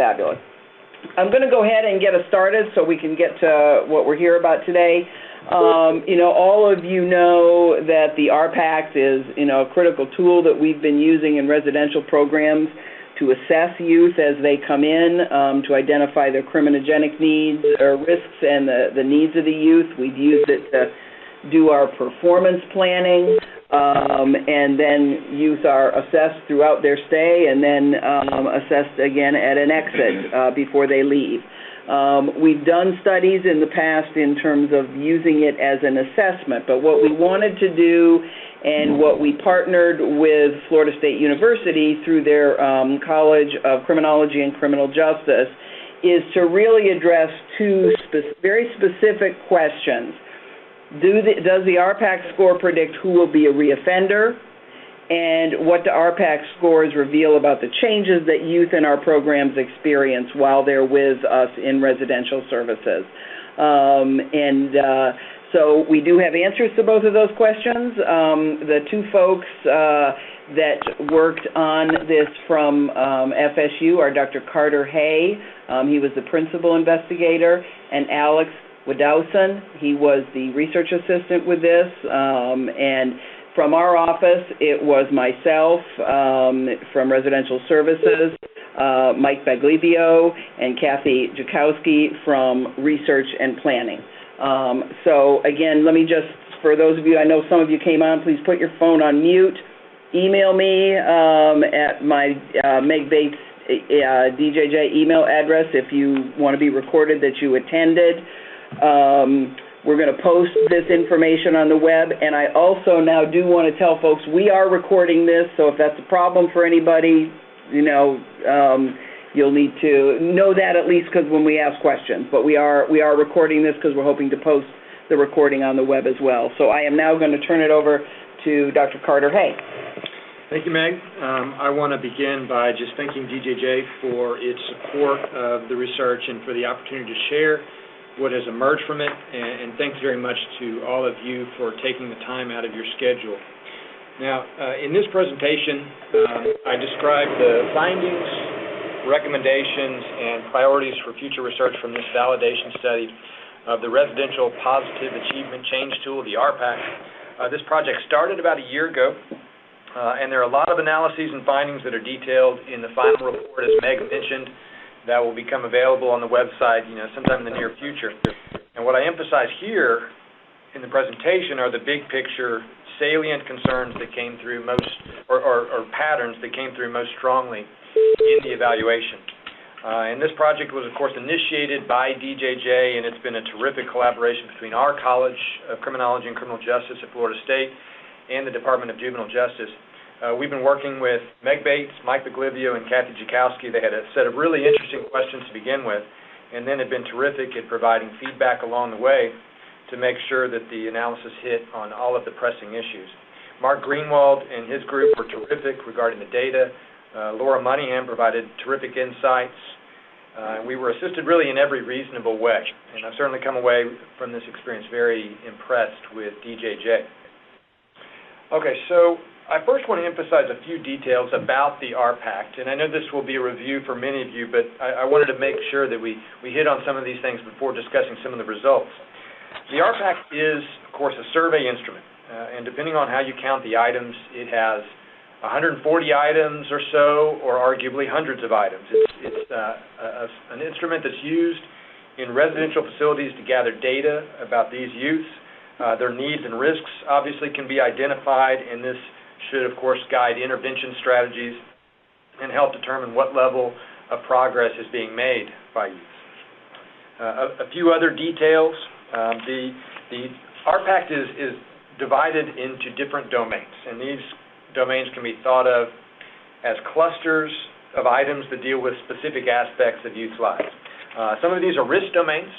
Fabulous. I'm going to go ahead and get us started so we can get to what we're here about today. All of you know that the R-Pact is, a critical tool that we've been using in residential programs to assess youth as they come in, to identify their criminogenic needs or risks and the needs of the youth. We've used it to do our performance planning, and then youth are assessed throughout their stay and then assessed again at an exit before they leave. We've done studies in the past in terms of using it as an assessment, but what we wanted to do and what we partnered with Florida State University through their College of Criminology and Criminal Justice is to really address two very specific questions. Does the R-Pact score predict who will be a reoffender? And what the R-Pact scores reveal about the changes that youth in our programs experience while they're with us in residential services. So we do have answers to both of those questions. The two folks that worked on this from FSU are Dr. Carter Hay. He was the principal investigator, and Alex Wadowson. He was the research assistant with this, and from our office, it was myself from Residential Services, Mike Baglivio, and Kathy Jakowski from Research and Planning. So again, let me just, for those of you, I know some of you came on, please put your phone on mute. Email me at my Meg Bates DJJ email address if you want to be recorded that you attended. We're going to post this information on the web, and I also now do want to tell folks we are recording this, so if that's a problem for anybody, you'll need to know that at least because when we ask questions. But we are recording this because we're hoping to post the recording on the web as well. So I am now going to turn it over to Dr. Carter Hay. Thank you, Meg. I want to begin by just thanking DJJ for its support of the research and for the opportunity to share what has emerged from it, and thanks very much to all of you for taking the time out of your schedule. Now, in this presentation, I described the findings, recommendations, and priorities for future research from this validation study of the Residential Positive Achievement Change Tool, the R-Pact. This project started about a year ago, and there are a lot of analyses and findings that are detailed in the final report, as Meg mentioned, that will become available on the website, sometime in the near future. And what I emphasize here in the presentation are the big picture salient concerns that came through most, or patterns that came through most strongly in the evaluation. And this project was, of course, initiated by DJJ, and it's been a terrific collaboration between our College of Criminology and Criminal Justice at Florida State and the Department of Juvenile Justice. We've been working with Meg Bates, Mike Baglivio, and Kathy Jakowski. They had a set of really interesting questions to begin with, and then have been terrific at providing feedback along the way to make sure that the analysis hit on all of the pressing issues. Mark Greenwald and his group were terrific regarding the data. Laura Moneyham provided terrific insights. We were assisted really in every reasonable way, and I've certainly come away from this experience very impressed with DJJ. Okay, so I first want to emphasize a few details about the R-Pact, and I know this will be a review for many of you, but I wanted to make sure that we hit on some of these things before discussing some of the results. The R-Pact is, of course, a survey instrument, and depending on how you count the items, it has 140 items or so, or arguably hundreds of items. It's an instrument that's used in residential facilities to gather data about these youths. Their needs and risks obviously can be identified, and this should, of course, guide intervention strategies and help determine what level of progress is being made by youth. A few other details. The R-Pact is divided into different domains, and these domains can be thought of as clusters of items that deal with specific aspects of youth's lives. Some of these are risk domains,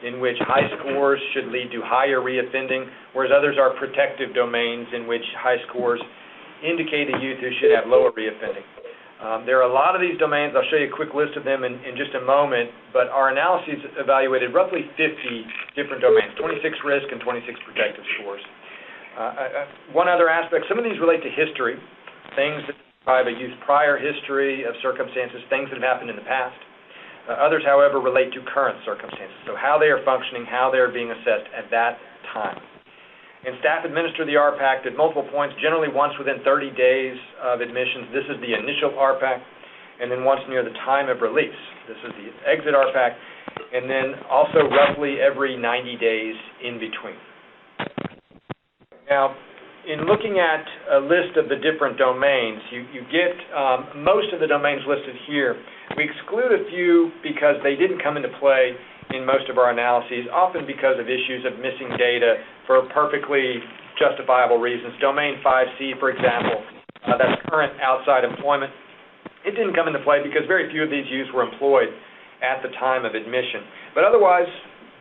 in which high scores should lead to higher reoffending, whereas others are protective domains in which high scores indicate a youth who should have lower reoffending. There are a lot of these domains. I'll show you a quick list of them in just a moment, but our analyses evaluated roughly 50 different domains, 26 risk and 26 protective scores. One other aspect, some of these relate to history, things that describe a youth's prior history of circumstances, things that have happened in the past. Others, however, relate to current circumstances, so how they are functioning, how they are being assessed at that time. And staff administer the R-Pact at multiple points, generally once within 30 days of admissions. This is the initial R-Pact, and then once near the time of release. This is the exit R-Pact, and then also roughly every 90 days in between. Now, in looking at a list of the different domains, you get most of the domains listed here. We exclude a few because they didn't come into play in most of our analyses, often because of issues of missing data for perfectly justifiable reasons. Domain 5C, for example, that's current outside employment. It didn't come into play because very few of these youths were employed at the time of admission. But otherwise,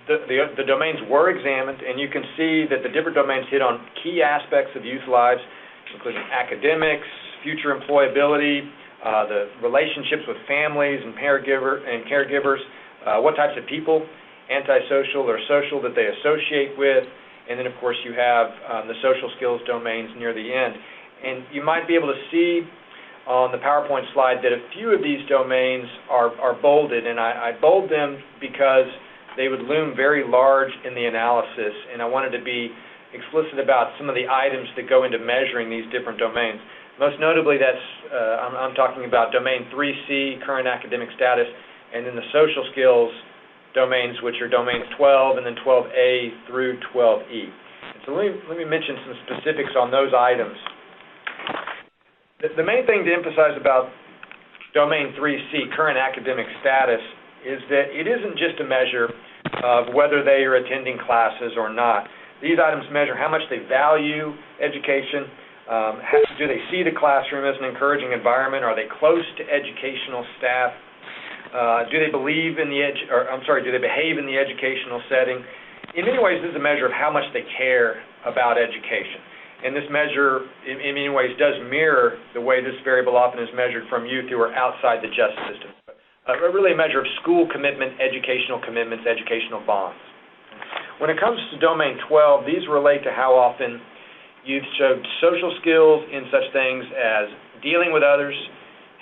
the domains were examined, and you can see that the different domains hit on key aspects of youth lives, including academics, future employability, the relationships with families and caregivers, what types of people, antisocial or social, that they associate with, and then, of course, you have the social skills domains near the end. And you might be able to see on the PowerPoint slide that a few of these domains are bolded, and I bold them because they would loom very large in the analysis, and I wanted to be explicit about some of the items that go into measuring these different domains. Most notably, I'm talking about domain 3C, current academic status, and then the social skills domains, which are domains 12 and then 12A through 12E. So let me mention some specifics on those items. The main thing to emphasize about domain 3C, current academic status, is that it isn't just a measure of whether they are attending classes or not. These items measure how much they value education. Do they see the classroom as an encouraging environment? Are they close to educational staff? Do they behave in the educational setting? In many ways, this is a measure of how much they care about education. And this measure, in many ways, does mirror the way this variable often is measured from youth who are outside the justice system. Really a measure of school commitment, educational commitments, educational bonds. When it comes to domain 12, these relate to how often youth showed social skills in such things as dealing with others,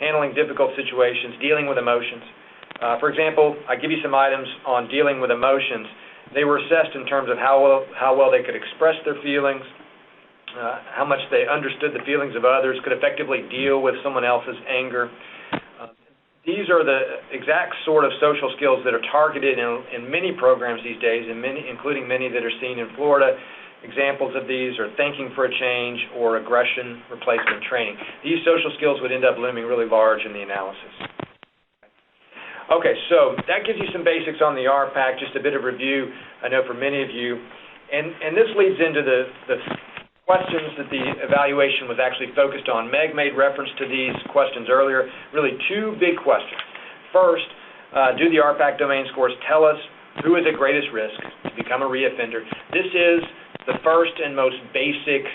handling difficult situations, dealing with emotions. For example, I give you some items on dealing with emotions. They were assessed in terms of how well they could express their feelings, how much they understood the feelings of others, could effectively deal with someone else's anger. These are the exact sort of social skills that are targeted in many programs these days, including many that are seen in Florida. Examples of these are thinking for a change or aggression replacement training. These social skills would end up looming really large in the analysis. Okay, so that gives you some basics on the R-Pact, just a bit of review, I know for many of you. And this leads into the questions that the evaluation was actually focused on. Meg made reference to these questions earlier. Really two big questions. First, do the R-Pact domain scores tell us who is at greatest risk to become a reoffender? This is the first and most basic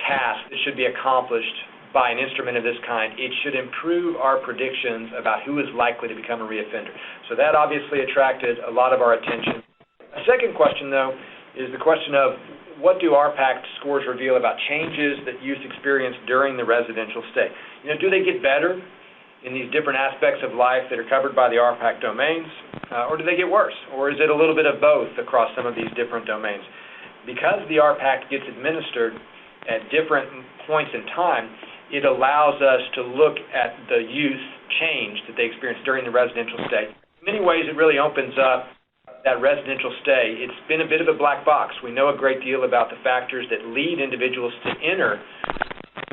task that should be accomplished by an instrument of this kind. It should improve our predictions about who is likely to become a reoffender. So that obviously attracted a lot of our attention. A second question, though, is the question of what do R-Pact scores reveal about changes that youth experience during the residential stay? Do they get better in these different aspects of life that are covered by the R-Pact domains, or do they get worse? Or is it a little bit of both across some of these different domains? Because the R-Pact gets administered at different points in time, it allows us to look at the youth change that they experience during the residential stay. In many ways, it really opens up that residential stay. It's been a bit of a black box. We know a great deal about the factors that lead individuals to enter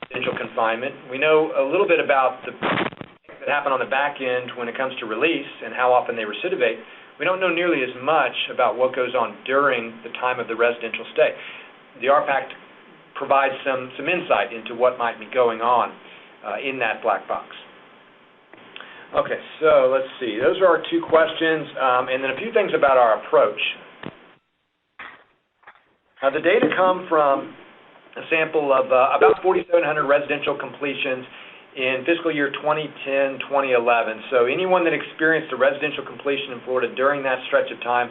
residential confinement. We know a little bit about the things that happen on the back end when it comes to release and how often they recidivate. We don't know nearly as much about what goes on during the time of the residential stay. The R-Pact provides some insight into what might be going on in that black box. Okay, so let's see. Those are our two questions, and then a few things about our approach. Now, the data come from a sample of about 4,700 residential completions in fiscal year 2010-2011. So anyone that experienced a residential completion in Florida during that stretch of time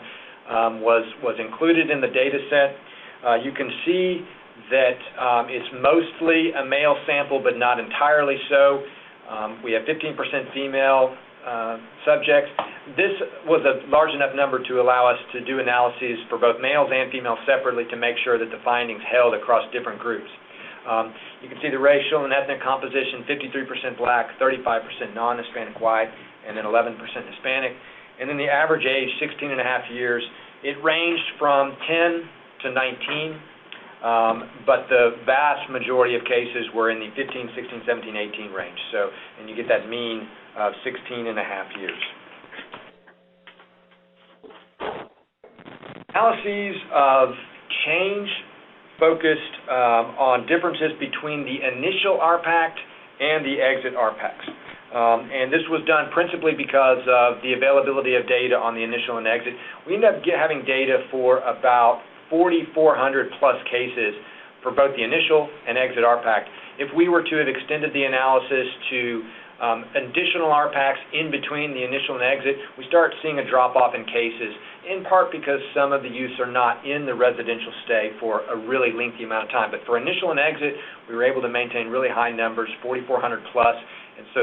was included in the data set. You can see that it's mostly a male sample, but not entirely so. We have 15% female, subjects. This was a large enough number to allow us to do analyses for both males and females separately to make sure that the findings held across different groups. You can see the racial and ethnic composition: 53% black, 35% non-Hispanic white, and then 11% Hispanic. And then the average age, 16 and a half years. It ranged from 10 to 19, but the vast majority of cases were in the 15, 16, 17, 18 range. So, and you get that mean of 16 and a half years. Analyses of change focused on differences between the initial R-Pact and the exit R-Pacts. And this was done principally because of the availability of data on the initial and exit. We ended up having data for about 4,400 plus cases for both the initial and exit R-Pact. If we were to have extended the analysis to additional R-Pacts in between the initial and exit, we start seeing a drop-off in cases, in part because some of the youths are not in the residential stay for a really lengthy amount of time. But for initial and exit, we were able to maintain really high numbers, 4,400 plus. And so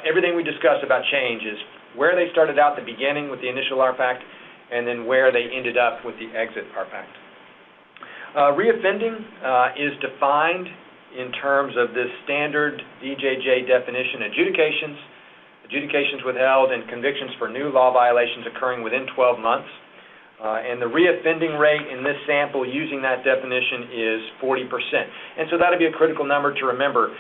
everything we discussed about change is where they started out at the beginning with the initial R-Pact and then where they ended up with the exit R-Pact. Reoffending is defined in terms of this standard DJJ definition: adjudications withheld, and convictions for new law violations occurring within 12 months. And the reoffending rate in this sample using that definition is 40%. And so that would be a critical number to remember.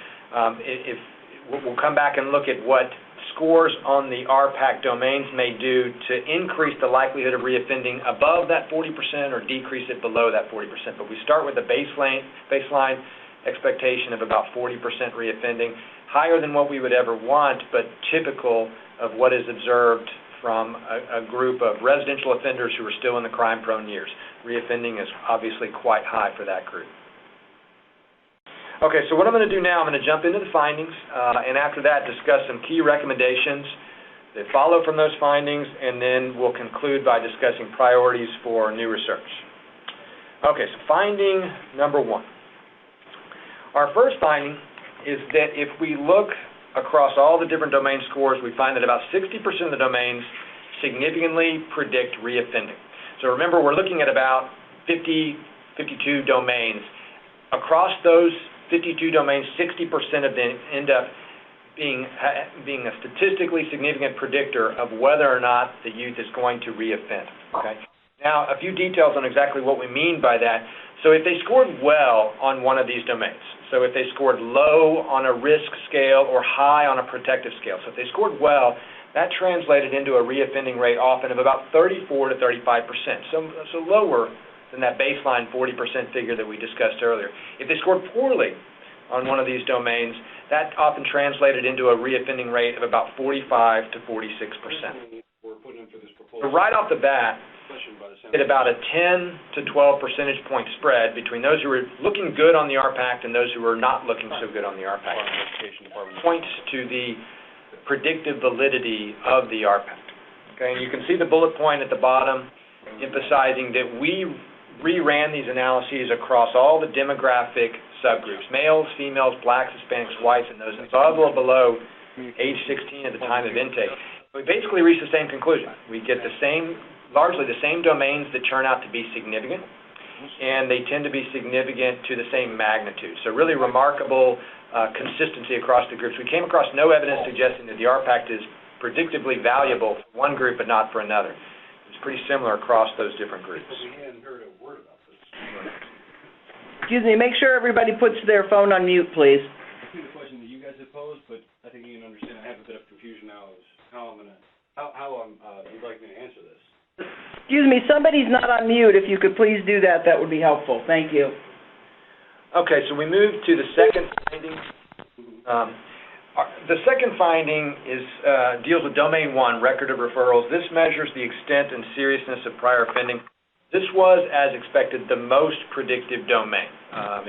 We'll come back and look at what scores on the R-Pact domains may do to increase the likelihood of reoffending above that 40% or decrease it below that 40%. But we start with a baseline expectation of about 40% reoffending, higher than what we would ever want, but typical of what is observed from a group of residential offenders who are still in the crime-prone years. Reoffending is obviously quite high for that group. Okay, so what I'm going to do now, I'm going to jump into the findings, and after that discuss some key recommendations that follow from those findings, and then we'll conclude by discussing priorities for new research. Okay, so finding number one. Our first finding is that if we look across all the different domain scores, we find that about 60% of the domains significantly predict reoffending. So remember, we're looking at about 52 domains. Across those 52 domains, 60% of them end up being a statistically significant predictor of whether or not the youth is going to reoffend. Okay? Now, a few details on exactly what we mean by that. So if they scored well on one of these domains, so if they scored low on a risk scale or high on a protective scale, so if they scored well, that translated into a reoffending rate often of about 34 to 35%, so lower than that baseline 40% figure that we discussed earlier. If they scored poorly on one of these domains, that often translated into a reoffending rate of about 45 to 46%. So right off the bat, at about a 10 to 12 percentage point spread between those who were looking good on the R-Pact and those who were not looking so good on the R-Pact, points to the predictive validity of the R-Pact. Okay, and you can see the bullet point at the bottom emphasizing that we reran these analyses across all the demographic subgroups: males, females, blacks, Hispanics, whites, and those above or below age 16 at the time of intake. We basically reached the same conclusion. We get largely the same domains that turn out to be significant, and they tend to be significant to the same magnitude. So really remarkable consistency across the groups. We came across no evidence suggesting that the R-Pact is predictively valuable for one group but not for another. It's pretty similar across those different groups. Excuse me, make sure everybody puts their phone on mute, please. I see the question that you guys have posed, but I think you can understand I have a bit of confusion now as how you'd like me to answer this. Excuse me, somebody's not on mute. If you could please do that, that would be helpful. Thank you. Okay, so we move to the second finding. The second finding deals with Domain 1, record of referrals. This measures the extent and seriousness of prior offending. This was, as expected, the most predictive domain.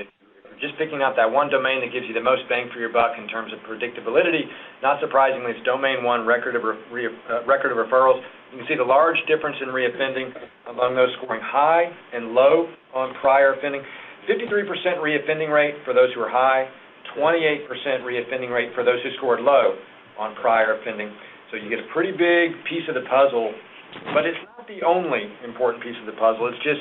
If you're just picking out that one domain that gives you the most bang for your buck in terms of predictive validity, not surprisingly, it's Domain 1, record of referrals. You can see the large difference in reoffending among those scoring high and low on prior offending. 53% reoffending rate for those who are high, 28% reoffending rate for those who scored low on prior offending. So you get a pretty big piece of the puzzle, but it's not the only important piece of the puzzle. It stands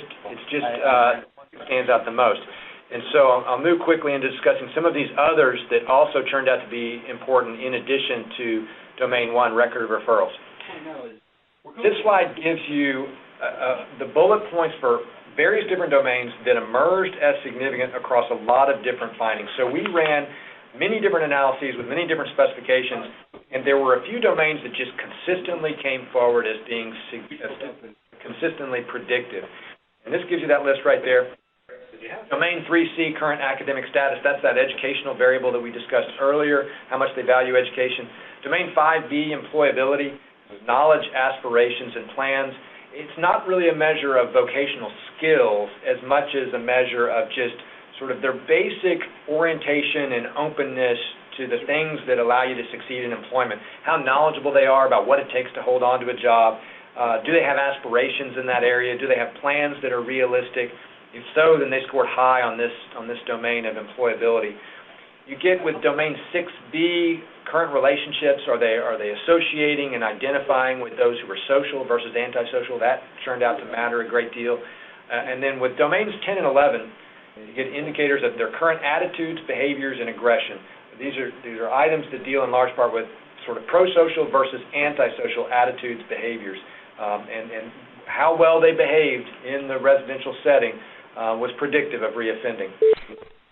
out the most. And so I'll move quickly into discussing some of these others that also turned out to be important in addition to Domain 1, record of referrals. This slide gives you the bullet points for various different domains that emerged as significant across a lot of different findings. So we ran many different analyses with many different specifications, and there were a few domains that just consistently came forward as being consistently predictive. And this gives you that list right there. Domain 3C, current academic status, that's that educational variable that we discussed earlier, how much they value education. Domain 5B, employability, knowledge, aspirations, and plans. It's not really a measure of vocational skills as much as a measure of just sort of their basic orientation and openness to the things that allow you to succeed in employment, how knowledgeable they are about what it takes to hold on to a job. Do they have aspirations in that area? Do they have plans that are realistic? If so, then they scored high on this domain of employability. You get with domain 6B, current relationships. Are they associating and identifying with those who are social versus antisocial? That turned out to matter a great deal. And then with domains 10 and 11, you get indicators of their current attitudes, behaviors, and aggression. These are items that deal in large part with sort of pro-social versus antisocial attitudes, behaviors, and how well they behaved in the residential setting was predictive of reoffending.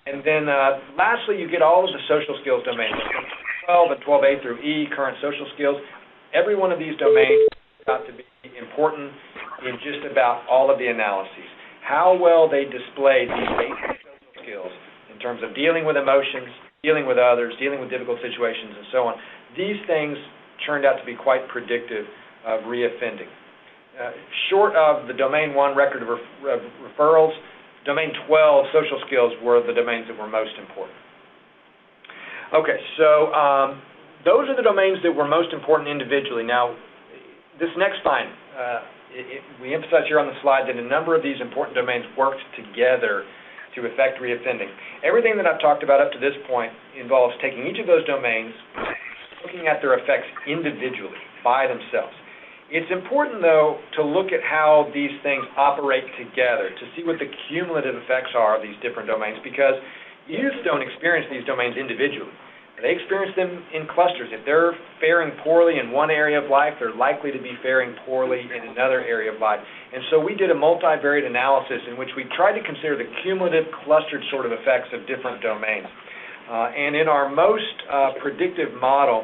And then lastly, you get all of the social skills domains, 12 and 12A through E, current social skills. Every one of these domains got to be important in just about all of the analyses. How well they displayed these basic social skills in terms of dealing with emotions, dealing with others, dealing with difficult situations, and so on. These things turned out to be quite predictive of reoffending. Short of the Domain 1 record of referrals, Domain 12 social skills were the domains that were most important. Okay, so those are the domains that were most important individually. Now, this next finding, we emphasize here on the slide that a number of these important domains worked together to affect reoffending. Everything that I've talked about up to this point involves taking each of those domains, looking at their effects individually, by themselves. It's important, though, to look at how these things operate together, to see what the cumulative effects are of these different domains, because youth don't experience these domains individually. They experience them in clusters. If they're faring poorly in one area of life, they're likely to be faring poorly in another area of life. And so we did a multivariate analysis in which we tried to consider the cumulative clustered sort of effects of different domains. And in our most predictive model,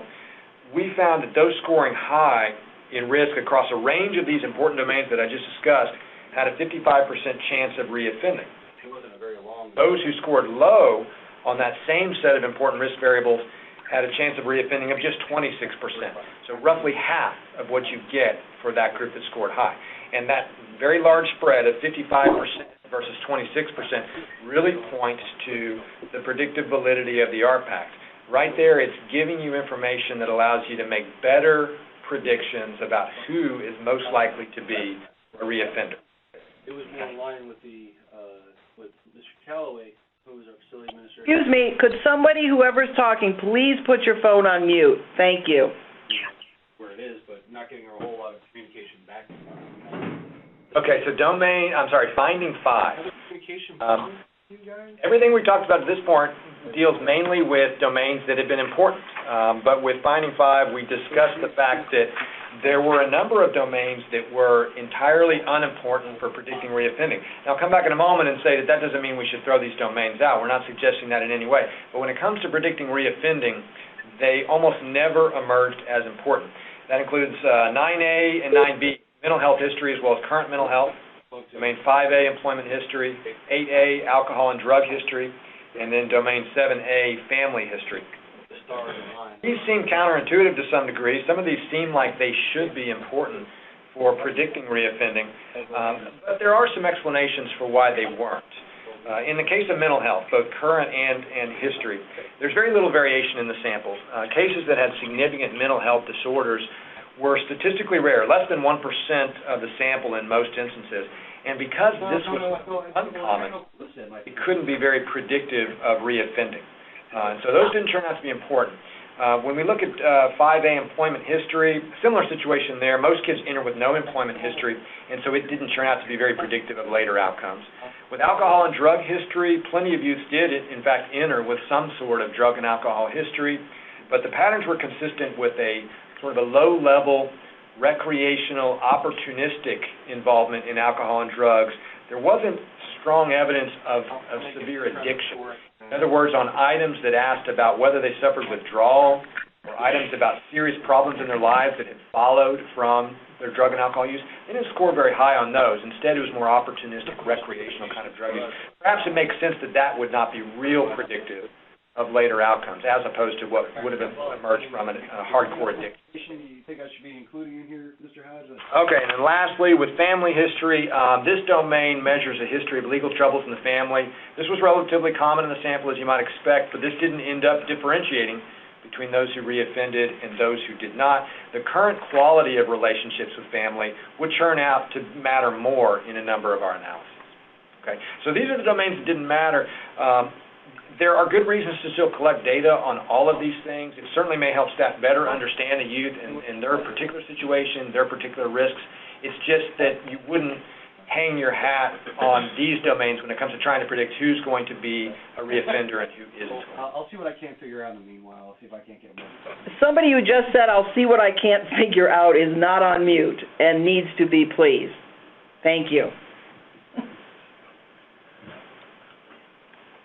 we found that those scoring high in risk across a range of these important domains that I just discussed had a 55% chance of reoffending. It wasn't a very long. Those who scored low on that same set of important risk variables had a chance of reoffending of just 26%. So roughly half of what you get for that group that scored high. And that very large spread of 55% versus 26% really points to the predictive validity of the R-Pact. Right there, it's giving you information that allows you to make better predictions about who is most likely to be a reoffender. It was more in line with with Mr. Callaway, who was our facility administrator. Excuse me, could somebody, whoever's talking, please put your phone on mute? Thank you. Where it is, but not getting a whole lot of communication back. Okay, so finding 5. Communication you guys? Everything we talked about at this point deals mainly with domains that have been important. But with finding 5, we discussed the fact that there were a number of domains that were entirely unimportant for predicting reoffending. Now, I'll come back in a moment and say that doesn't mean we should throw these domains out. We're not suggesting that in any way. But when it comes to predicting reoffending, they almost never emerged as important. That includes 9A and 9B, mental health history as well as current mental health. Domain 5A, employment history. 8A, alcohol and drug history. And then domain 7A, family history. These seem counterintuitive to some degree. Some of these seem like they should be important for predicting reoffending, but there are some explanations for why they weren't. In the case of mental health, both current and history, there's very little variation in the samples. Cases that had significant mental health disorders were statistically rare, less than 1% of the sample in most instances. And because this was uncommon, it couldn't be very predictive of reoffending. So those didn't turn out to be important. When we look at 5A employment history, similar situation there. Most kids enter with no employment history, and so it didn't turn out to be very predictive of later outcomes. With alcohol and drug history, plenty of youth did, in fact, enter with some sort of drug and alcohol history, but the patterns were consistent with a sort of a low-level, recreational, opportunistic involvement in alcohol and drugs. There wasn't strong evidence of severe addiction. In other words, on items that asked about whether they suffered withdrawal or items about serious problems in their lives that had followed from their drug and alcohol use, they didn't score very high on those. Instead, it was more opportunistic, recreational kind of drug use. Perhaps it makes sense that that would not be real predictive of later outcomes, as opposed to what would have emerged from a hardcore addiction. Do you think I should be including in here, Mr. Hodge? Okay, and then lastly, with family history, this domain measures a history of legal troubles in the family. This was relatively common in the sample, as you might expect, but this didn't end up differentiating between those who reoffended and those who did not. The current quality of relationships with family would turn out to matter more in a number of our analyses. Okay, so these are the domains that didn't matter. There are good reasons to still collect data on all of these things. It certainly may help staff better understand the youth and their particular situation, their particular risks. It's just that you wouldn't hang your hat on these domains when it comes to trying to predict who's going to be a reoffender and who isn't. I'll see what I can figure out in the meanwhile. I'll see if I can't get more. Somebody who just said, "I'll see what I can't figure out," is not on mute and needs to be, please. Thank you.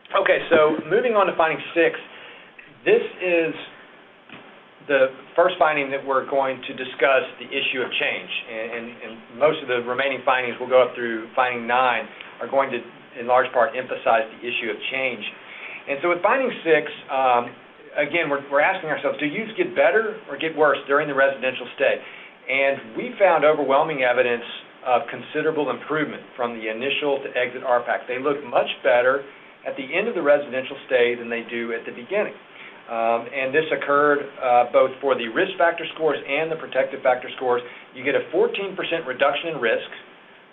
Okay, so moving on to finding 6, this is the first finding that we're going to discuss, the issue of change, and most of the remaining findings we'll go up through finding 9 are going to, in large part, emphasize the issue of change. And so with finding 6, again, we're asking ourselves, do youth get better or get worse during the residential stay? And we found overwhelming evidence of considerable improvement from the initial to exit R-Pact. They look much better at the end of the residential stay than they do at the beginning. And this occurred both for the risk factor scores and the protective factor scores. You get a 14% reduction in risk,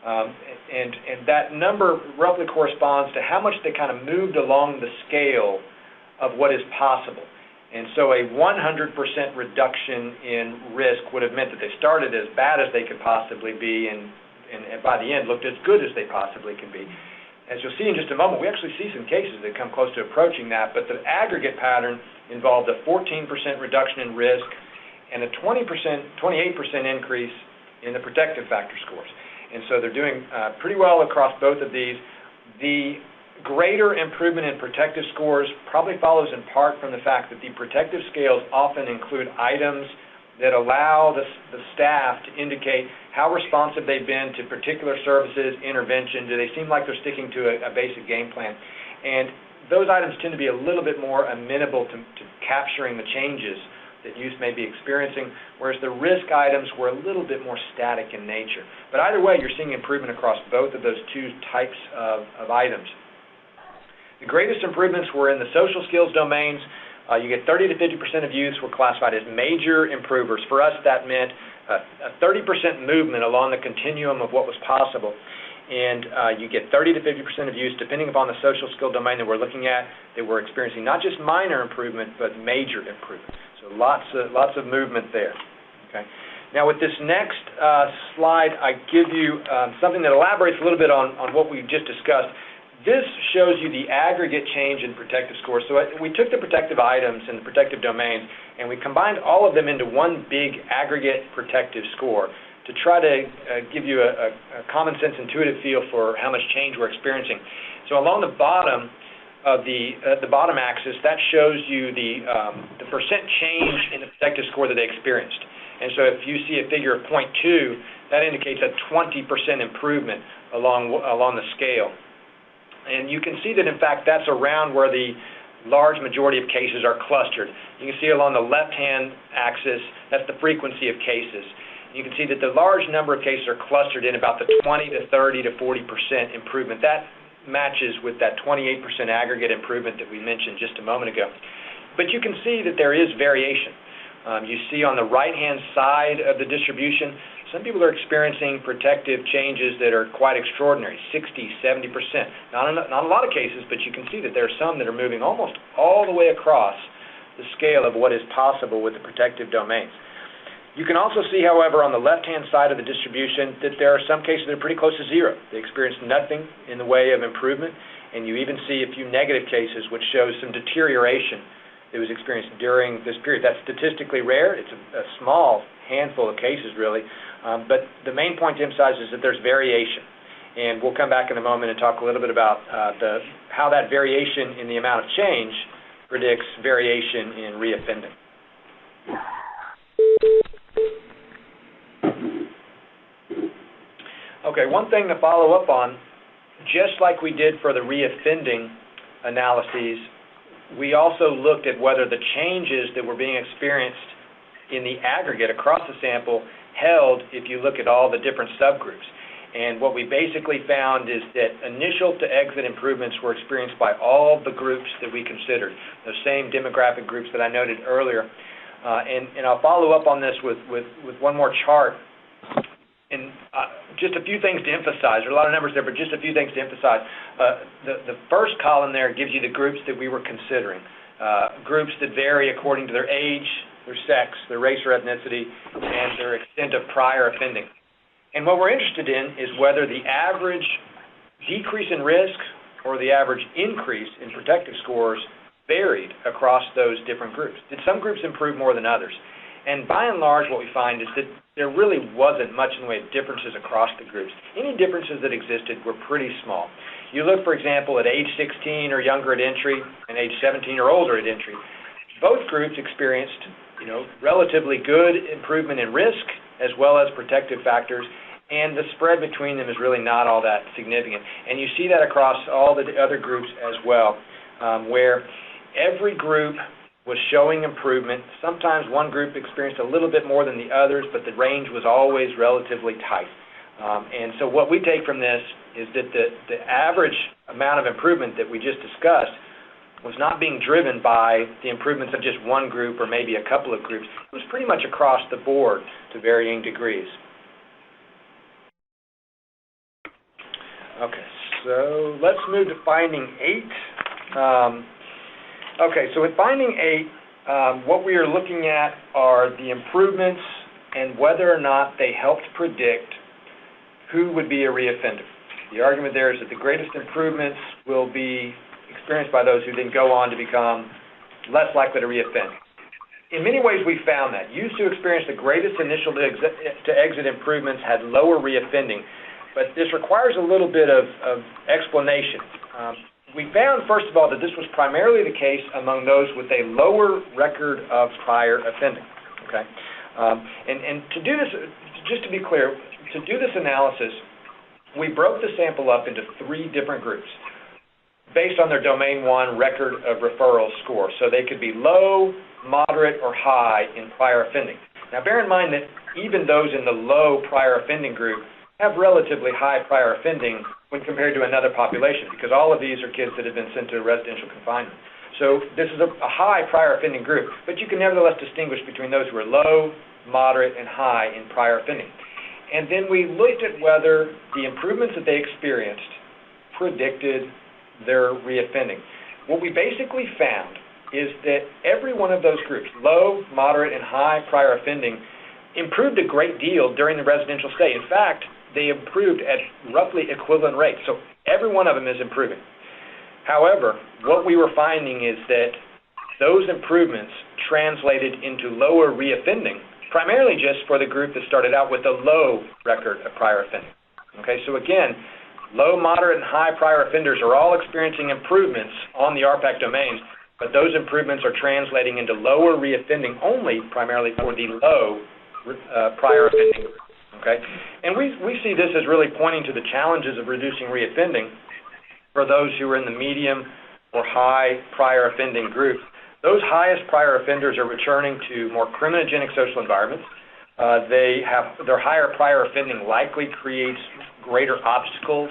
and that number roughly corresponds to how much they kind of moved along the scale of what is possible. And so a 100% reduction in risk would have meant that they started as bad as they could possibly be and by the end looked as good as they possibly can be. As you'll see in just a moment, we actually see some cases that come close to approaching that, but the aggregate pattern involved a 14% reduction in risk and a 28% increase in the protective factor scores. And so they're doing pretty well across both of these. The greater improvement in protective scores probably follows in part from the fact that the protective scales often include items that allow the staff to indicate how responsive they've been to particular services, intervention. Do they seem like they're sticking to a basic game plan? And those items tend to be a little bit more amenable to capturing the changes that youth may be experiencing, whereas the risk items were a little bit more static in nature. But either way, you're seeing improvement across both of those two types of items. The greatest improvements were in the social skills domains. You get 30 to 50% of youths were classified as major improvers. For us, that meant a 30% movement along the continuum of what was possible. And you get 30 to 50% of youths, depending upon the social skill domain that we're looking at, that were experiencing not just minor improvement, but major improvement. So lots of movement there. Okay. Now with this next slide, I give you something that elaborates a little bit on what we just discussed. This shows you the aggregate change in protective scores. So we took the protective items and the protective domains, and we combined all of them into one big aggregate protective score to try to give you a common sense, intuitive feel for how much change we're experiencing. So along the bottom of the bottom axis, that shows you the percent change in the protective score that they experienced. And so if you see a figure of 0.2, that indicates a 20% improvement along the scale. And you can see that, in fact, that's around where the large majority of cases are clustered. You can see along the left-hand axis, that's the frequency of cases. You can see that the large number of cases are clustered in about the 20 to 30 to 40% improvement. That matches with that 28% aggregate improvement that we mentioned just a moment ago. But you can see that there is variation. You see on the right-hand side of the distribution, some people are experiencing protective changes that are quite extraordinary, 60, 70%. Not a lot of cases, but you can see that there are some that are moving almost all the way across the scale of what is possible with the protective domains. You can also see, however, on the left-hand side of the distribution that there are some cases that are pretty close to zero. They experienced nothing in the way of improvement, and you even see a few negative cases, which shows some deterioration that was experienced during this period. That's statistically rare. It's a small handful of cases, really, but the main point to emphasize is that there's variation. And we'll come back in a moment and talk a little bit about how that variation in the amount of change predicts variation in reoffending. Okay, one thing to follow up on, just like we did for the reoffending analyses, we also looked at whether the changes that were being experienced in the aggregate across the sample held if you look at all the different subgroups. And what we basically found is that initial to exit improvements were experienced by all the groups that we considered, those same demographic groups that I noted earlier. And I'll follow up on this with one more chart. And just a few things to emphasize. There are a lot of numbers there, but just a few things to emphasize. The first column there gives you the groups that we were considering, groups that vary according to their age, their sex, their race or ethnicity, and their extent of prior offending. And what we're interested in is whether the average decrease in risk or the average increase in protective scores varied across those different groups. Did some groups improve more than others? And by and large, what we find is that there really wasn't much in the way of differences across the groups. Any differences that existed were pretty small. You look, for example, at age 16 or younger at entry and age 17 or older at entry. Both groups experienced, relatively good improvement in risk as well as protective factors, and the spread between them is really not all that significant. And you see that across all the other groups as well, where every group was showing improvement. Sometimes one group experienced a little bit more than the others, but the range was always relatively tight. And so what we take from this is that the average amount of improvement that we just discussed was not being driven by the improvements of just one group or maybe a couple of groups. It was pretty much across the board to varying degrees. Okay, so let's move to finding 8. Okay, so with finding 8, what we are looking at are the improvements and whether or not they helped predict who would be a reoffender. The argument there is that the greatest improvements will be experienced by those who then go on to become less likely to reoffend. In many ways, we found that. Used to experience the greatest initial to exit improvements had lower reoffending, but this requires a little bit of explanation. We found, first of all, that this was primarily the case among those with a lower record of prior offending. Okay, and to do this, just to be clear, to do this analysis, we broke the sample up into 3 different groups based on their Domain 1 record of referral score. So they could be low, moderate, or high in prior offending. Now, bear in mind that even those in the low prior offending group have relatively high prior offending when compared to another population, because all of these are kids that have been sent to residential confinement. So this is a high prior offending group, but you can nevertheless distinguish between those who are low, moderate, and high in prior offending. And then we looked at whether the improvements that they experienced predicted their reoffending. What we basically found is that every one of those groups, low, moderate, and high prior offending, improved a great deal during the residential stay. In fact, they improved at roughly equivalent rates. So every one of them is improving. However, what we were finding is that those improvements translated into lower reoffending, primarily just for the group that started out with a low record of prior offending. Okay, so again, low, moderate, and high prior offenders are all experiencing improvements on the R-Pact domains, but those improvements are translating into lower reoffending only primarily for the low prior offending group. Okay, and we see this as really pointing to the challenges of reducing reoffending for those who are in the medium or high prior offending groups. Those highest prior offenders are returning to more criminogenic social environments. Their higher prior offending likely creates greater obstacles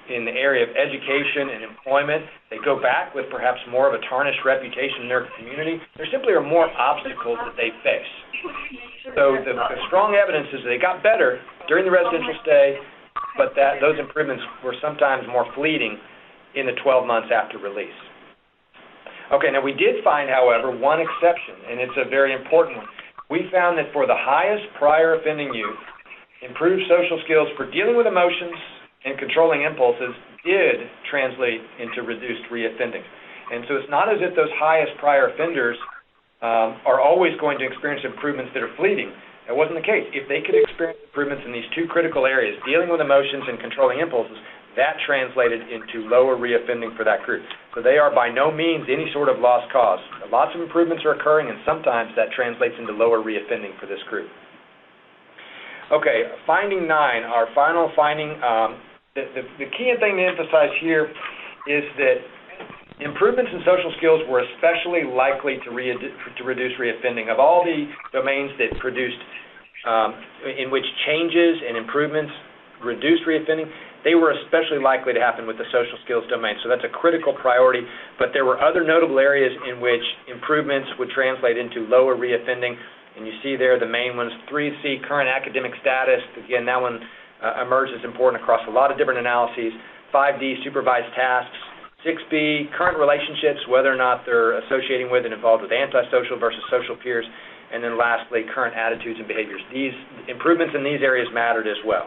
in the area of education and employment. They go back with perhaps more of a tarnished reputation in their community. There simply are more obstacles that they face. So the strong evidence is they got better during the residential stay, but that those improvements were sometimes more fleeting in the 12 months after release. Okay, now we did find, however, one exception, and it's a very important one. We found that for the highest prior offending youth, improved social skills for dealing with emotions and controlling impulses did translate into reduced reoffending. And so it's not as if those highest prior offenders are always going to experience improvements that are fleeting. That wasn't the case. If they could experience improvements in these two critical areas, dealing with emotions and controlling impulses, that translated into lower reoffending for that group. So they are by no means any sort of lost cause. Lots of improvements are occurring, and sometimes that translates into lower reoffending for this group. Okay, finding 9, our final finding. The key thing to emphasize here is that improvements in social skills were especially likely to reduce reoffending. Of all the domains that produced, in which changes and improvements reduced reoffending, they were especially likely to happen with the social skills domain. So that's a critical priority, but there were other notable areas in which improvements would translate into lower reoffending, and you see there the main ones. 3C, current academic status. Again, that one emerged as important across a lot of different analyses. 5D, supervised tasks. 6B, current relationships, whether or not they're associating with and involved with antisocial versus social peers. And then lastly, current attitudes and behaviors. These improvements in these areas mattered as well.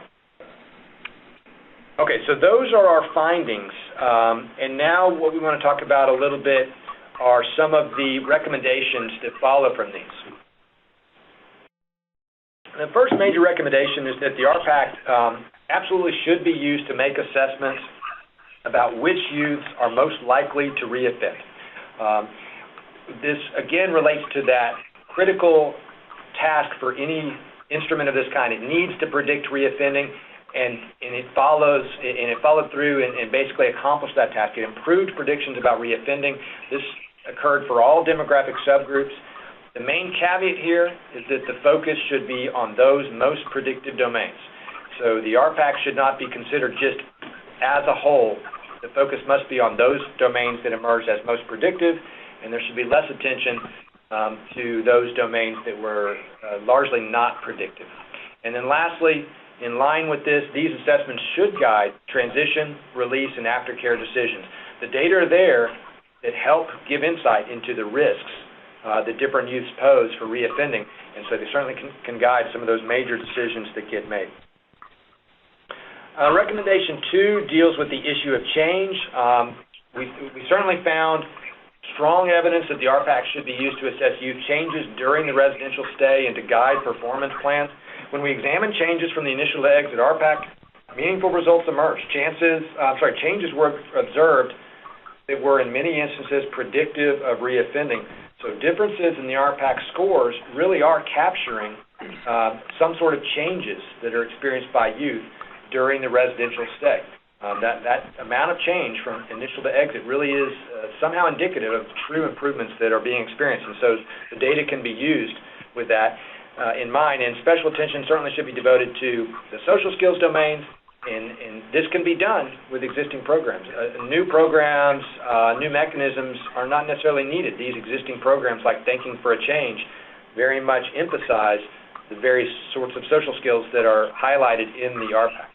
Okay, so those are our findings, and now what we want to talk about a little bit are some of the recommendations that follow from these. The first major recommendation is that the R-Pact absolutely should be used to make assessments about which youths are most likely to reoffend. This, again, relates to that critical task for any instrument of this kind. It needs to predict reoffending, and it followed through and basically accomplished that task. It improved predictions about reoffending. This occurred for all demographic subgroups. The main caveat here is that the focus should be on those most predictive domains. So the R-Pact should not be considered just as a whole. The focus must be on those domains that emerged as most predictive, and there should be less attention to those domains that were largely not predictive. And then lastly, in line with this, these assessments should guide transition, release, and aftercare decisions. The data are there that help give insight into the risks that different youths pose for reoffending, and so they certainly can guide some of those major decisions that get made. Recommendation 2 deals with the issue of change. We certainly found strong evidence that the R-Pact should be used to assess youth changes during the residential stay and to guide performance plans. When we examine changes from the initial to exit R-Pact, meaningful results emerged. Changes were observed that were in many instances predictive of reoffending. So differences in the R-Pact scores really are capturing some sort of changes that are experienced by youth during the residential stay. That amount of change from initial to exit really is somehow indicative of true improvements that are being experienced, and so the data can be used with that in mind, and special attention certainly should be devoted to the social skills domains, and this can be done with existing programs. New programs, new mechanisms are not necessarily needed. These existing programs, like Thinking for a Change, very much emphasize the various sorts of social skills that are highlighted in the R-Pact.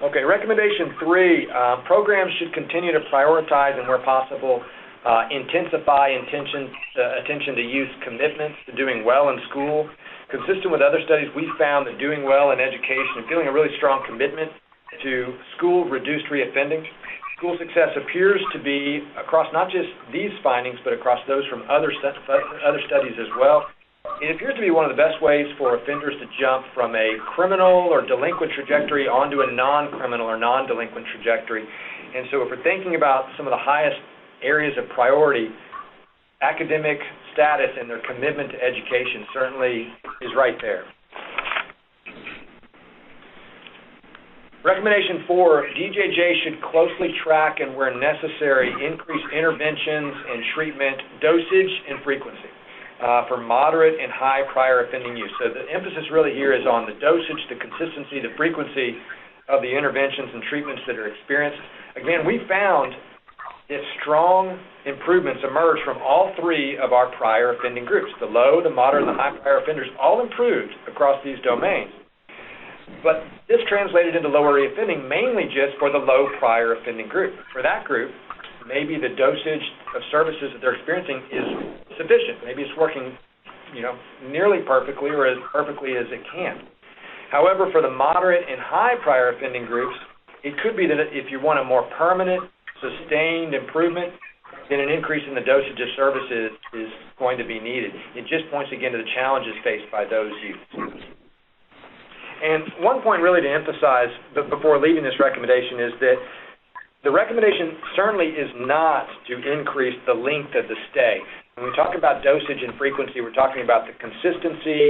Okay, recommendation 3, programs should continue to prioritize and, where possible, intensify attention to youth commitments to doing well in school. Consistent with other studies, we found that doing well in education and feeling a really strong commitment to school reduced reoffending. School success appears to be across not just these findings, but across those from other studies as well. It appears to be one of the best ways for offenders to jump from a criminal or delinquent trajectory onto a non-criminal or non-delinquent trajectory. And so if we're thinking about some of the highest areas of priority, academic status and their commitment to education certainly is right there. Recommendation 4, DJJ should closely track and, where necessary, increase interventions and treatment dosage and frequency for moderate and high prior offending use. So the emphasis really here is on the dosage, the consistency, the frequency of the interventions and treatments that are experienced. Again, we found that strong improvements emerged from all 3 of our prior offending groups. The low, the moderate, and the high prior offenders all improved across these domains. But this translated into lower reoffending mainly just for the low prior offending group. For that group, maybe the dosage of services that they're experiencing is sufficient. Maybe it's working, nearly perfectly or as perfectly as it can. However, for the moderate and high prior offending groups, it could be that if you want a more permanent, sustained improvement, then an increase in the dosage of services is going to be needed. It just points again to the challenges faced by those youth. And one point really to emphasize before leaving this recommendation is that the recommendation certainly is not to increase the length of the stay. When we talk about dosage and frequency, we're talking about the consistency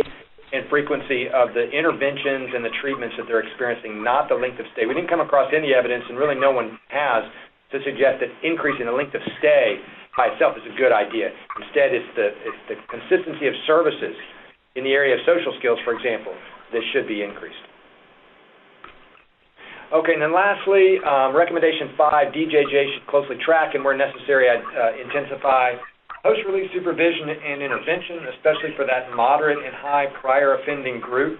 and frequency of the interventions and the treatments that they're experiencing, not the length of stay. We didn't come across any evidence, and really no one has, to suggest that increasing the length of stay by itself is a good idea. Instead, it's the consistency of services in the area of social skills, for example, that should be increased. Okay, and then lastly, recommendation 5, DJJ should closely track and where necessary intensify post-release supervision and intervention, especially for that moderate and high prior offending group.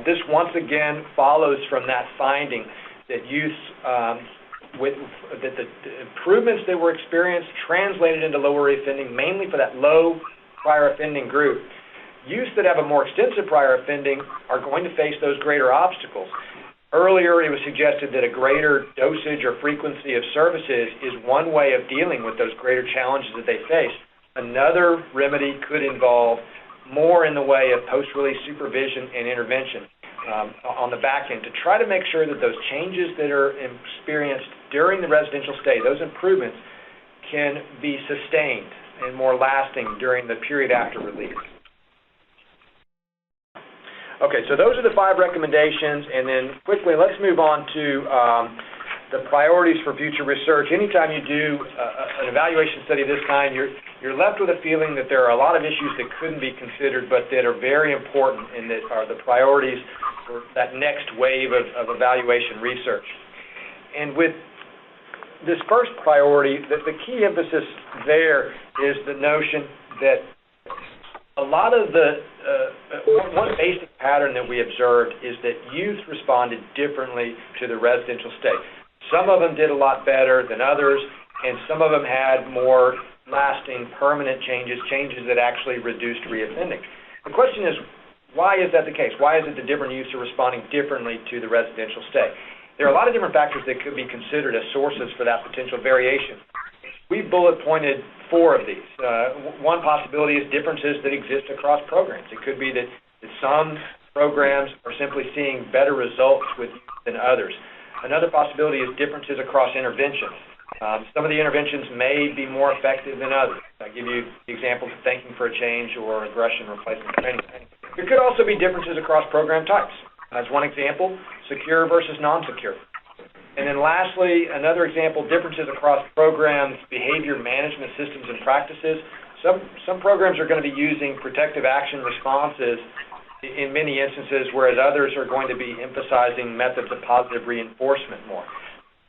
This once again follows from that finding that youth that the improvements that were experienced translated into lower reoffending, mainly for that low prior offending group. Youth that have a more extensive prior offending are going to face those greater obstacles. Earlier, it was suggested that a greater dosage or frequency of services is one way of dealing with those greater challenges that they face. Another remedy could involve more in the way of post-release supervision and intervention on the back end to try to make sure that those changes that are experienced during the residential stay, those improvements, can be sustained and more lasting during the period after release. Okay, so those are the 5 recommendations, and then quickly let's move on to the priorities for future research. Anytime you do an evaluation study of this kind, you're left with a feeling that there are a lot of issues that couldn't be considered but that are very important and that are the priorities for that next wave of evaluation research. And with this first priority, the key emphasis there is the notion that a lot of one basic pattern that we observed is that youth responded differently to the residential stay. Some of them did a lot better than others, and some of them had more lasting, permanent changes that actually reduced reoffending. The question is, why is that the case? Why is it that different youths are responding differently to the residential stay? There are a lot of different factors that could be considered as sources for that potential variation. We bullet-pointed 4 of these. One possibility is differences that exist across programs. It could be that some programs are simply seeing better results with youth than others. Another possibility is differences across interventions. Some of the interventions may be more effective than others. I'll give you examples of thinking for a change or aggression replacement training. There could also be differences across program types. As one example, secure versus non-secure. And then lastly, another example, differences across programs, behavior management systems and practices. Some programs are going to be using protective action responses in many instances, whereas others are going to be emphasizing methods of positive reinforcement more.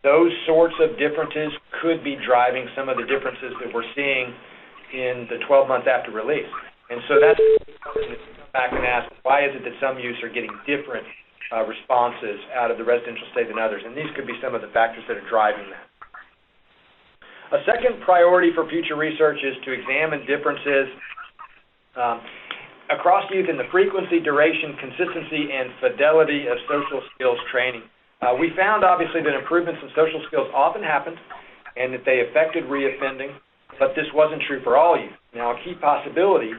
Those sorts of differences could be driving some of the differences that we're seeing in the 12 months after release. And so that's back and ask, why is it that some youths are getting different responses out of the residential stay than others? And these could be some of the factors that are driving that. A second priority for future research is to examine differences across youth in the frequency, duration, consistency, and fidelity of social skills training. We found, obviously, that improvements in social skills often happened and that they affected reoffending, but this wasn't true for all youth. Now, a key possibility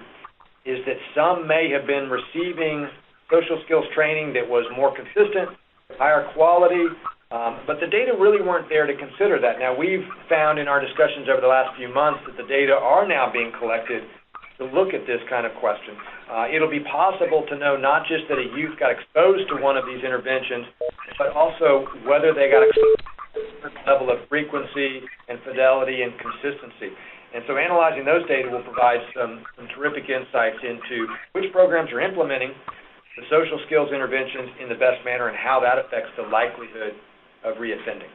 is that some may have been receiving social skills training that was more consistent, higher quality, but the data really weren't there to consider that. Now, we've found in our discussions over the last few months that the data are now being collected to look at this kind of question. It'll be possible to know not just that a youth got exposed to one of these interventions, but also whether they got exposed to a certain level of frequency and fidelity and consistency. And so analyzing those data will provide some terrific insights into which programs are implementing the social skills interventions in the best manner and how that affects the likelihood of reoffending.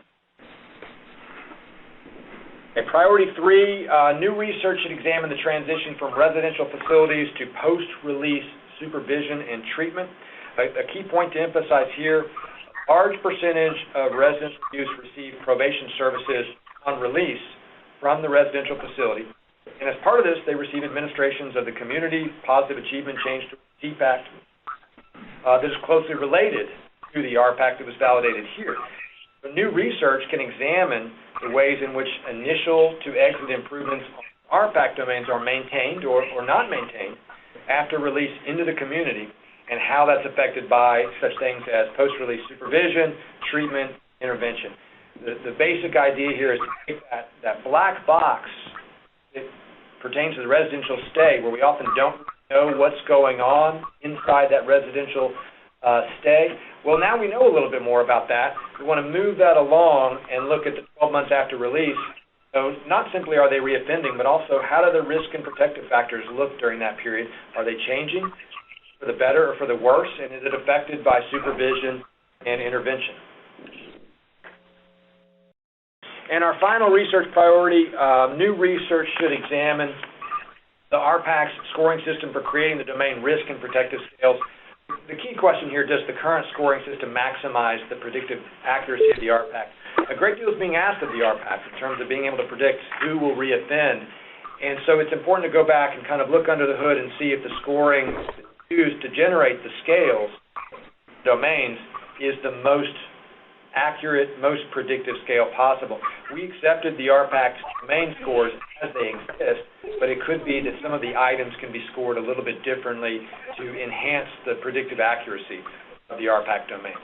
Okay, priority 3, new research should examine the transition from residential facilities to post-release supervision and treatment. A key point to emphasize here, a large percentage of residential youth receive probation services on release from the residential facility. And as part of this, they receive administrations of the Community Positive Achievement Change R-Pact that is closely related to the R-Pact that was validated here. The new research can examine the ways in which initial to exit improvements on R-Pact domains are maintained or not maintained after release into the community, and how that's affected by such things as post-release supervision, treatment, intervention. The basic idea here is to take that black box that pertains to the residential stay, where we often don't know what's going on inside that residential stay. Well, now we know a little bit more about that. We want to move that along and look at the 12 months after release. So not simply are they reoffending, but also how do the risk and protective factors look during that period? Are they changing for the better or for the worse? And is it affected by supervision and intervention? And our final research priority, new research should examine the R-Pact's scoring system for creating the domain risk and protective scales. The key question here, does the current scoring system maximize the predictive accuracy of the R-Pact? A great deal is being asked of the R-Pact in terms of being able to predict who will reoffend. And so it's important to go back and kind of look under the hood and see if the scoring used to generate the scales, domains, is the most accurate, most predictive scale possible. We accepted the R-Pact domain scores as they exist, but it could be that some of the items can be scored a little bit differently to enhance the predictive accuracy of the R-Pact domains.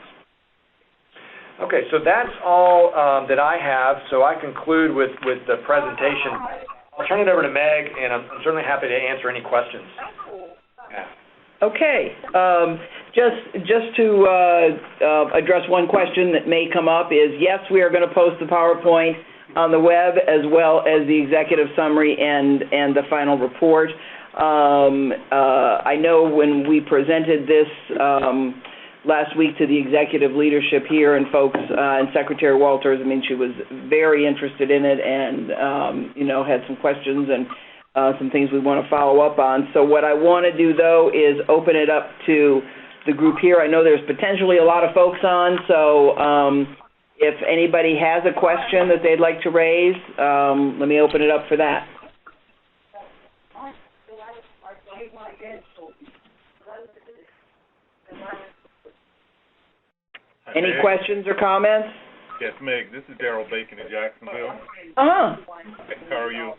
Okay, so that's all that I have, so I conclude with the presentation. I'll turn it over to Meg, and I'm certainly happy to answer any questions. Yeah. Okay. Just to address one question that may come up is, yes, we are going to post the PowerPoint on the web as well as the executive summary and the final report. I know when we presented this last week to the executive leadership here and folks, and Secretary Walters, I mean, she was very interested in it and, had some questions and some things we want to follow up on. So what I want to do, though, is open it up to the group here. I know there's potentially a lot of folks on, so if anybody has a question that they'd like to raise, let me open it up for that. Any questions or comments? Yes, Meg, this is Daryl Bacon in Jacksonville. Uh-huh. How are you?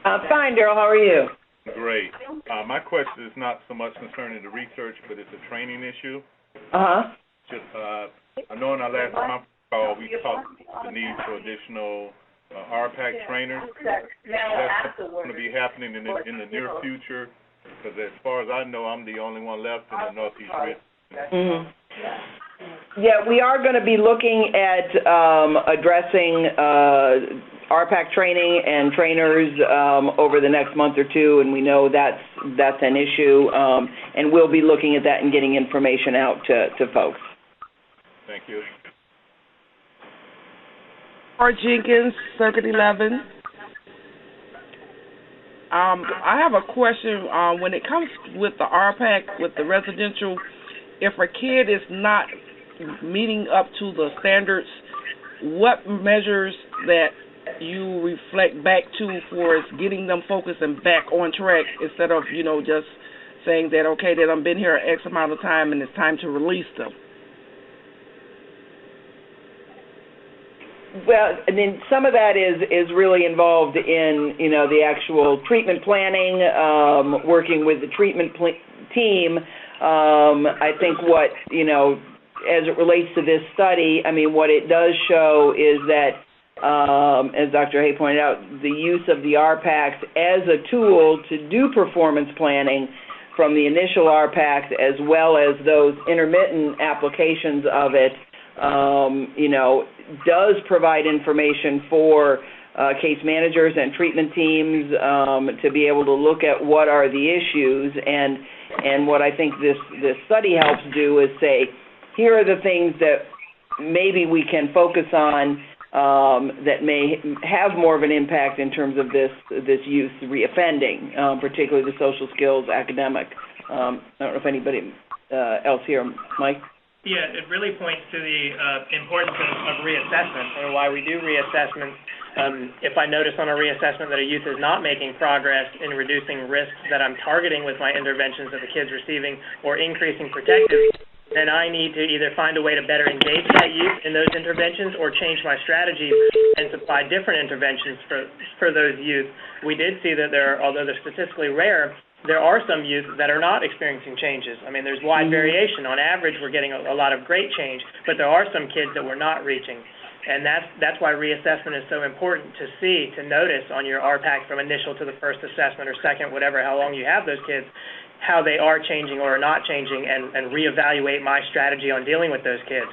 Fine, Daryl. How are you? Great. My question is not so much concerning the research, but it's a training issue. Uh-huh. I know in our last conference call we talked about the need for additional R-Pact trainers. That's going to be happening in the near future, because as far as I know, I'm the only one left in the Northeast region. Mm-hmm. Yeah, we are going to be looking at addressing R-Pact training and trainers over the next month or two, and we know that's an issue, and we'll be looking at that and getting information out to folks. Thank you. Art Jenkins, Circuit 11. I have a question. When it comes with the R-Pact, with the residential, if a kid is not meeting up to the standards, what measures that you reflect back to for getting them focused and back on track instead of, just saying that, okay, that I've been here X amount of time and it's time to release them? Well, I mean, some of that is really involved in, the actual treatment planning, working with the treatment team. I think what, as it relates to this study, I mean, what it does show is that, as Dr. Hay pointed out, the use of the R-Pact as a tool to do performance planning from the initial R-Pact as well as those intermittent applications of it, does provide information for case managers and treatment teams to be able to look at what are the issues. And what I think this study helps do is say, here are the things that maybe we can focus on that may have more of an impact in terms of this youth reoffending, particularly the social skills, academic. I don't know if anybody else here, Mike? Yeah, it really points to the importance of reassessment, or why we do reassessment If I notice on a reassessment that a youth is not making progress in reducing risks that I'm targeting with my interventions that the kid's receiving or increasing protective, then I need to either find a way to better engage that youth in those interventions or change my strategy and supply different interventions for those youth. We did see that although they're statistically rare, there are some youth that are not experiencing changes. I mean, there's wide variation. On average, we're getting a lot of great change, but there are some kids that we're not reaching. And that's why reassessment is so important to see, to notice on your R-Pact from initial to the first assessment or second, whatever, how long you have those kids, how they are changing or are not changing, and reevaluate my strategy on dealing with those kids.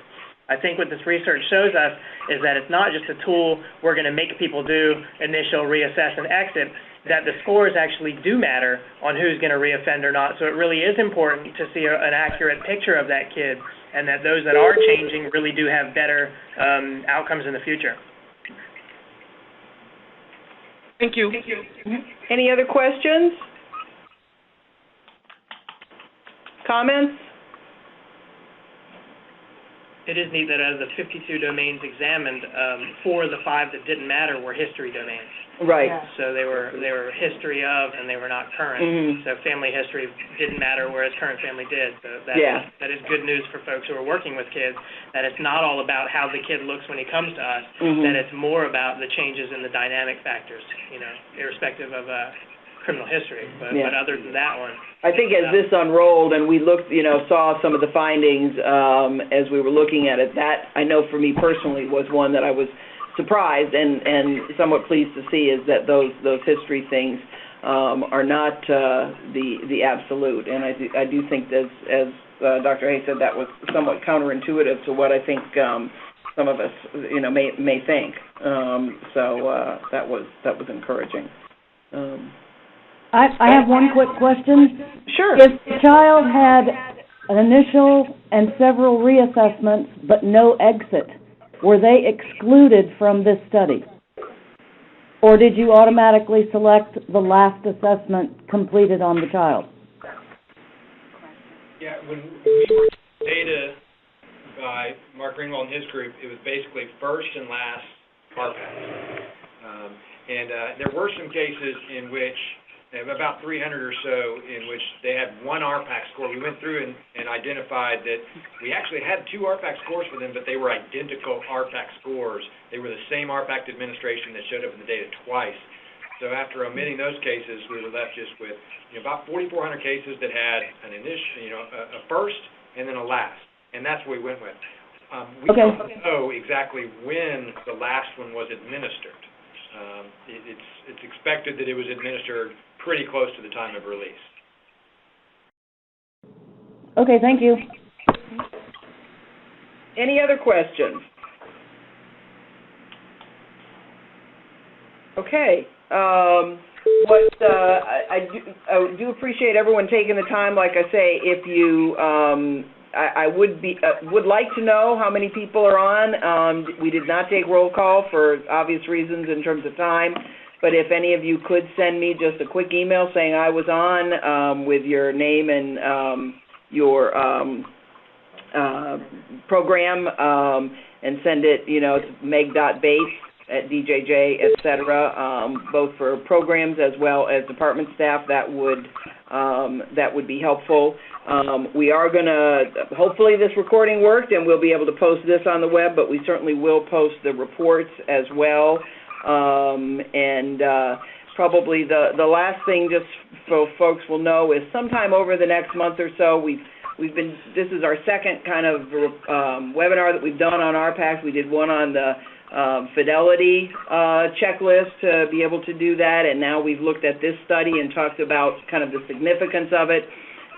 I think what this research shows us is that it's not just a tool we're going to make people do, initial, reassess, and exit, that the scores actually do matter on who's going to reoffend or not. So it really is important to see an accurate picture of that kid, and that those that are changing really do have better outcomes in the future. Thank you. Any other questions? Comments? It is neat that out of the 52 domains examined, 4 of the 5 that didn't matter were history domains. Right. Yeah. So they were history of, and they were not current. So family history didn't matter, whereas current family did. So that is good news for folks who are working with kids, that it's not all about how the kid looks when he comes to us, that it's more about the changes in the dynamic factors, irrespective of criminal history. But other than that one, I think as this unrolled and we looked, saw some of the findings as we were looking at it, that I know for me personally was one that I was surprised and somewhat pleased to see, is that those history things are not the absolute. And I do think that, as Dr. Hay said, that was somewhat counterintuitive to what I think some of us may think. So that was encouraging. I have one quick question. Sure. If the child had an initial and several reassessments but no exit, were they excluded from this study? Or did you automatically select the last assessment completed on the child? Yeah, when we were data by Mark Ringwald and his group, it was basically first and last R-Pact. There were some cases in which, about 300 or so, in which they had one R-Pact score. We went through and identified that we actually had 2 R-Pact scores for them, but they were identical R-Pact scores. They were the same R-Pact administration that showed up in the data twice. So after omitting those cases, we were left just with about 4,400 cases that had an initial, a first and then a last, and that's what we went with. We don't know exactly when the last one was administered. It's expected that it was administered pretty close to the time of release. Okay, thank you. Any other questions? Okay. I do appreciate everyone taking the time. Like I say, if you, I would like to know how many people are on. We did not take roll call for obvious reasons in terms of time. But if any of you could send me just a quick email saying I was on with your name and your program, and send it, to meg.bates@djj, etc., both for programs as well as department staff, that would be helpful. We are going to, hopefully this recording worked and we'll be able to post this on the web, but we certainly will post the reports as well. Probably the last thing, just so folks will know, is sometime over the next month or so, this is our second kind of webinar that we've done on R-Pact. We did one on the fidelity checklist to be able to do that, and now we've looked at this study and talked about kind of the significance of it.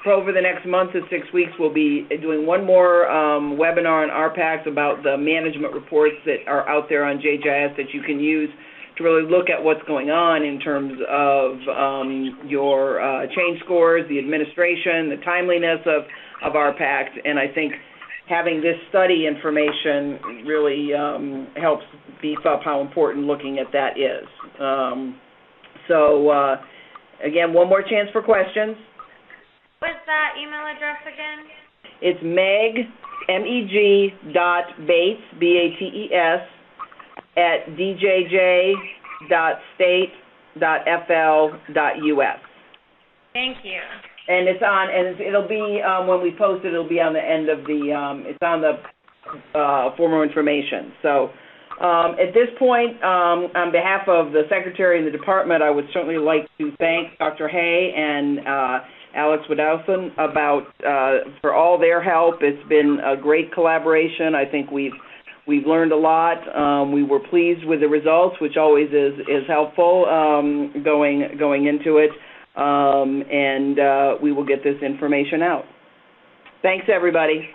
For over the next month to 6 weeks, we'll be doing one more webinar on R-Pact about the management reports that are out there on JGIS that you can use to really look at what's going on in terms of your change scores, the administration, the timeliness of R-Pact, and I think having this study information really helps beef up how important looking at that is. Again, one more chance for questions. What's that email address again? It's Meg, MEG.Bates, BATES, at djj.state.fl.us. Thank you. And it's on, and it'll be, when we post it, it'll be on the end of the, it's on the for more information. So at this point, on behalf of the Secretary and the Department, I would certainly like to thank Dr. Hay and Alex Wadowson for all their help. It's been a great collaboration. I think we've learned a lot. We were pleased with the results, which always is helpful going into it. And we will get this information out. Thanks, everybody.